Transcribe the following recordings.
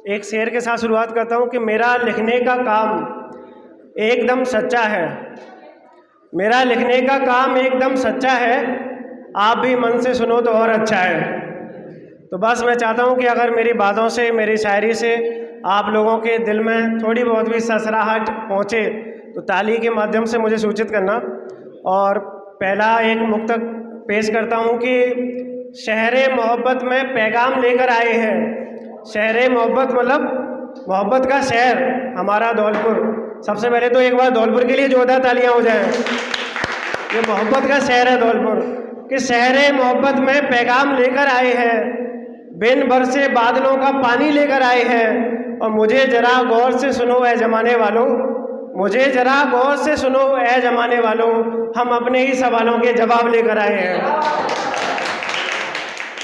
एक शेर के साथ शुरुआत करता हूँ कि मेरा लिखने का काम एकदम सच्चा है। मेरा लिखने का काम एकदम सच्चा है, आप भी मन से सुनो तो और अच्छा है। तो बस मैं चाहता हूँ कि अगर मेरी बातों से, मेरी शायरी से आप लोगों के दिल में थोड़ी बहुत भी सरसराहट पहुँचे तो ताली के माध्यम से मुझे सूचित करना। और पहला एक मुक्तक पेश करता हूँ कि शहरे मोहब्बत में पैगाम लेकर आए हैं। शहरे मोहब्बत मतलब मोहब्बत का शहर हमारा धौलपुर। सबसे पहले तो एक बार धौलपुर के लिए जोरदार तालियां हो जाएं। ये मोहब्बत का शहर है धौलपुर कि शहरे मोहब्बत में पैगाम लेकर आए हैं, बिन बरसे बादलों का पानी लेकर आए हैं। और मुझे जरा गौर से सुनो ऐ जमाने वालों, मुझे जरा गौर से सुनो ऐ जमाने वालों, हम अपने ही सवालों के जवाब लेकर आए हैं।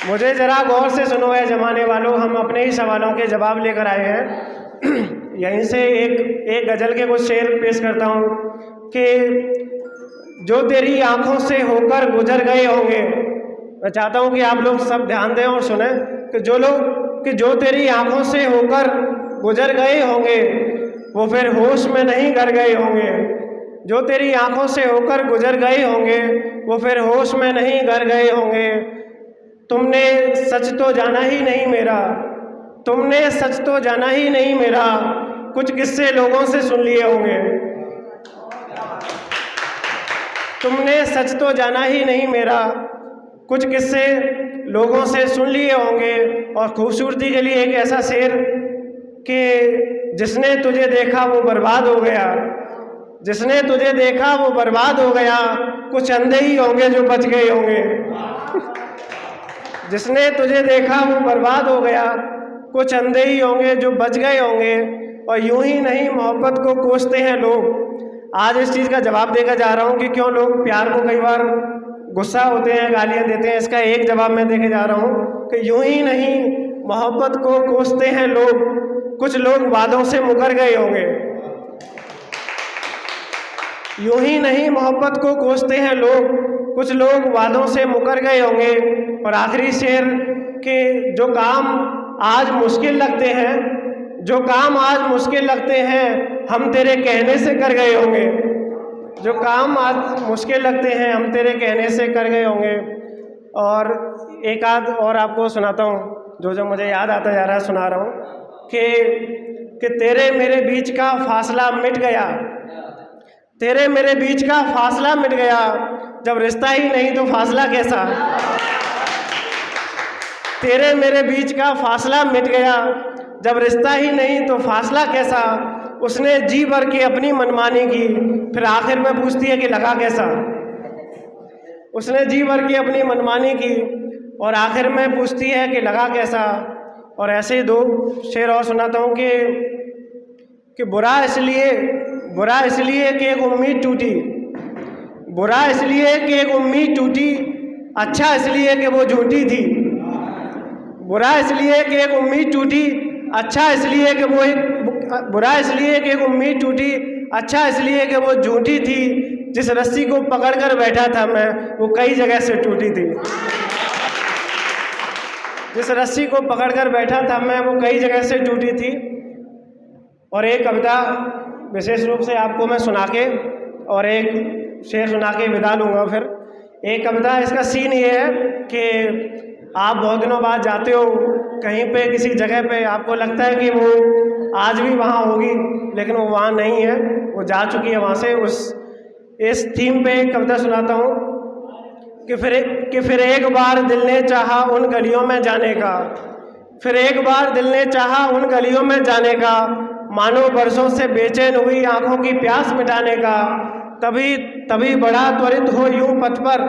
मुझे जरा गौर से सुनो ऐ जमाने वालों, हम अपने ही सवालों के जवाब लेकर आए हैं। यहीं से एक गज़ल के कुछ शेर पेश करता हूँ कि जो तेरी आंखों से होकर गुजर गए होंगे। मैं चाहता हूँ कि आप लोग सब ध्यान दें और सुने कि जो तेरी आंखों से होकर गुजर गए होंगे वो फिर होश में नहीं कर गए होंगे। जो तेरी आंखों से होकर गुजर गए होंगे वो फिर होश में नहीं कर गए होंगे। तुमने सच तो जाना ही नहीं मेरा, तुमने सच तो जाना ही नहीं मेरा, कुछ किस्से लोगों से सुन लिए होंगे। तुमने सच तो जाना ही नहीं मेरा, कुछ किस्से लोगों से सुन लिए होंगे। और खूबसूरती के लिए एक ऐसा शेर कि जिसने तुझे देखा वो बर्बाद हो गया, जिसने तुझे देखा वो बर्बाद हो गया, कुछ अंधे ही होंगे जो बच गए होंगे। जिसने तुझे देखा वो बर्बाद हो गया, कुछ अंधे ही होंगे जो बच गए होंगे। और यूं ही नहीं मोहब्बत को कोसते हैं लोग। आज इस चीज़ का जवाब देकर जा रहा हूँ कि क्यों लोग प्यार को कई बार गुस्सा होते हैं, गालियाँ देते हैं। इसका एक जवाब मैं देके जा रहा हूँ कि यूं ही नहीं मोहब्बत को कोसते हैं लोग, कुछ लोग वादों से मुकर गए होंगे। यूं ही नहीं मोहब्बत को कोसते हैं लोग, कुछ लोग वादों से मुकर गए होंगे। और आखिरी शेर कि जो काम आज मुश्किल लगते हैं, जो काम आज मुश्किल लगते हैं, हम तेरे कहने से कर गए होंगे। जो काम आज मुश्किल लगते हैं हम तेरे कहने से कर गए होंगे। और एक आध और आपको सुनाता हूँ जो मुझे याद आता जा रहा है, सुना रहा हूँ कि तेरे मेरे बीच का फासला मिट गया, तेरे मेरे बीच का फासला मिट गया, जब रिश्ता ही नहीं तो फासला कैसा। तेरे मेरे बीच का फासला मिट गया, जब रिश्ता ही नहीं तो फासला कैसा। उसने जी भर के अपनी मनमानी की, फिर आखिर में पूछती है कि लगा कैसा। उसने जी भर के अपनी मनमानी की और आखिर में पूछती है कि लगा कैसा। और ऐसे ही दो शेर और सुनाता हूँ कि बुरा इसलिए कि एक उम्मीद टूटी, बुरा इसलिए कि एक उम्मीद टूटी, अच्छा इसलिए कि वो झूठी थी। बुरा इसलिए कि एक उम्मीद टूटी, अच्छा इसलिए कि वो बुरा इसलिए कि एक उम्मीद टूटी, अच्छा इसलिए कि वो झूठी थी। जिस रस्सी को पकड़कर बैठा था मैं वो कई जगह से टूटी थी। जिस रस्सी को पकड़कर बैठा था मैं वो कई जगह से टूटी थी। और एक कविता विशेष रूप से आपको मैं सुना के और एक शेर सुना के विदा लूँगा। फिर एक कविता, इसका सीन ये है कि आप बहुत दिनों बाद जाते हो कहीं पे, किसी जगह पे, आपको लगता है कि वो आज भी वहाँ होगी, लेकिन वो वहाँ नहीं है, वो जा चुकी है वहाँ से। इस थीम पे एक कविता सुनाता हूँ कि फिर एक बार दिल ने चाहा उन गलियों में जाने का, फिर एक बार दिल ने चाहा उन गलियों में जाने का, मानो बरसों से बेचैन हुई आंखों की प्यास मिटाने का। तभी बड़ा त्वरित हो यूं पथ पर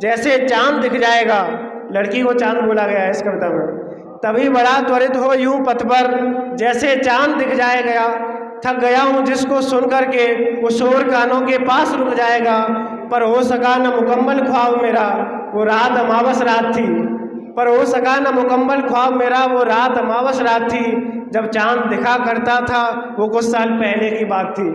जैसे चांद दिख जाएगा। लड़की को चांद बोला गया है इस कविता में। तभी बड़ा त्वरित हो यूं पथ पर जैसे चांद दिख जाएगा। थक गया हूँ जिसको सुन करके वो शोर कानों के पास रुक जाएगा। पर हो सका न मुकम्मल ख्वाब मेरा वो रात अमावस रात थी, पर हो सका न मुकम्मल ख्वाब मेरा वो रात अमावस रात थी। जब चांद दिखा करता था वो कुछ साल पहले की बात थी।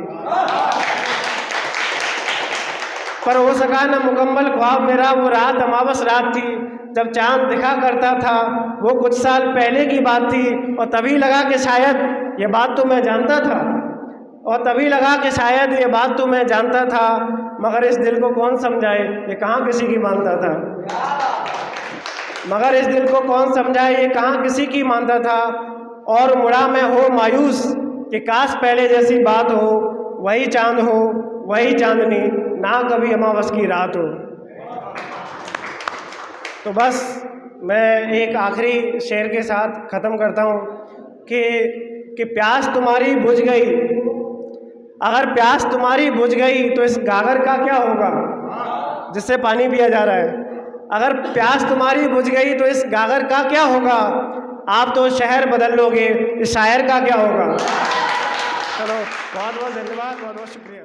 पर हो सका न मुकम्मल ख्वाब मेरा, वो रात अमावस रात थी जब चांद दिखा करता था, वो कुछ साल पहले की बात थी। और तभी लगा कि शायद ये बात तो मैं जानता था, और तभी लगा कि शायद ये बात तो मैं जानता था, मगर इस दिल को कौन समझाए ये कहाँ किसी की मानता था। मगर इस दिल को कौन समझाए ये कहाँ किसी की मानता था। और मुड़ा मैं हो मायूस कि काश पहले जैसी बात हो, वही चांद हो वही चांदनी, ना कभी अमावस की रात हो। तो बस मैं एक आखिरी शेर के साथ ख़त्म करता हूँ कि प्यास तुम्हारी बुझ गई, अगर प्यास तुम्हारी बुझ गई तो इस गागर का क्या होगा जिससे पानी पिया जा रहा है। अगर प्यास तुम्हारी बुझ गई तो इस गागर का क्या होगा, आप तो शहर बदल लोगे, इस शायर का क्या होगा। चलो बहुत बहुत धन्यवाद, बहुत बहुत शुक्रिया।